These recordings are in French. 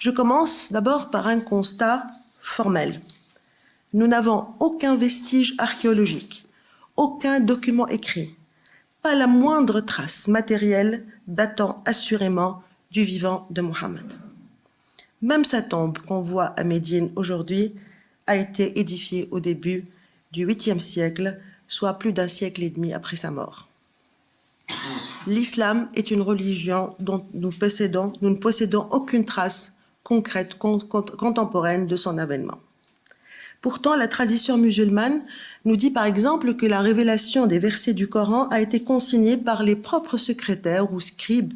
Je commence d'abord par un constat formel. Nous n'avons aucun vestige archéologique, aucun document écrit, pas la moindre trace matérielle datant assurément du vivant de Mohammed. Même sa tombe qu'on voit à Médine aujourd'hui a été édifiée au début du 8e siècle, soit plus d'un siècle et demi après sa mort. L'islam est une religion dont nous ne possédons aucune trace concrète contemporaine de son avènement. Pourtant, la tradition musulmane nous dit par exemple que la révélation des versets du Coran a été consignée par les propres secrétaires ou scribes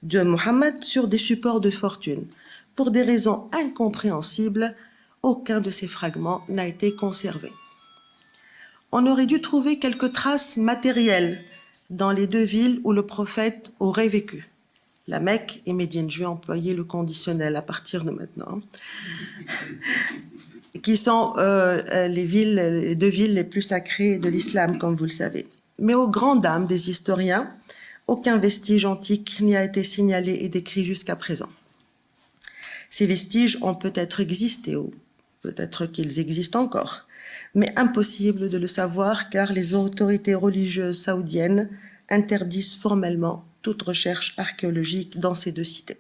de Mohammed sur des supports de fortune. Pour des raisons incompréhensibles, aucun de ces fragments n'a été conservé. On aurait dû trouver quelques traces matérielles dans les deux villes où le prophète aurait vécu, la Mecque et Médine. Je vais employer le conditionnel à partir de maintenant, qui sont les deux villes les plus sacrées de l'islam, comme vous le savez. Mais aux grandes dames des historiens, aucun vestige antique n'y a été signalé et décrit jusqu'à présent. Ces vestiges ont peut-être existé, ou peut-être qu'ils existent encore, mais impossible de le savoir car les autorités religieuses saoudiennes interdisent formellement toute recherche archéologique dans ces deux cités.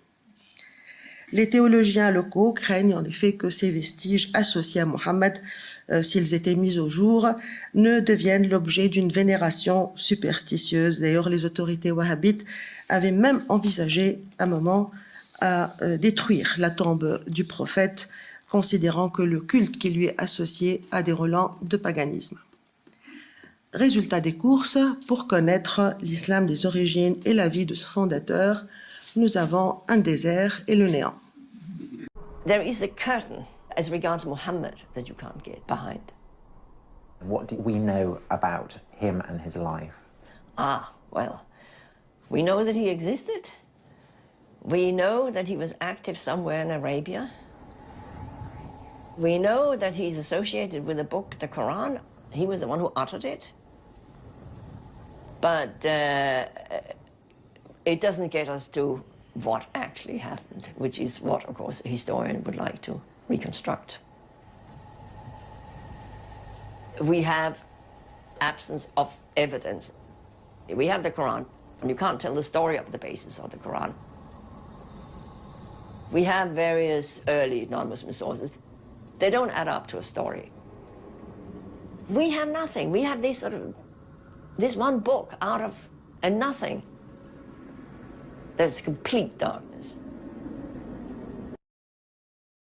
Les théologiens locaux craignent en effet que ces vestiges associés à Mohammed, s'ils étaient mis au jour, ne deviennent l'objet d'une vénération superstitieuse. D'ailleurs, les autorités wahhabites avaient même envisagé un moment à détruire la tombe du prophète, considérant que le culte qui lui est associé a des relents de paganisme. Résultat des courses, pour connaître l'islam des origines et la vie de ce fondateur, nous avons un désert et le néant. There is a curtain as regards Muhammad that you can't get behind. What do we know about him and his life? Well, we know that he existed. We know that he was active somewhere in Arabia. We know that he's associated with the book, the Quran. He was the one who uttered it. But it doesn't get us to what actually happened, which is what, of course, a historian would like to reconstruct. We have absence of evidence. We have the Quran, and you can't tell the story of the basis of the Quran. We have various early non-Muslim sources. They don't add up to a story. We have nothing. We have this one book out of a nothing. There's complete darkness.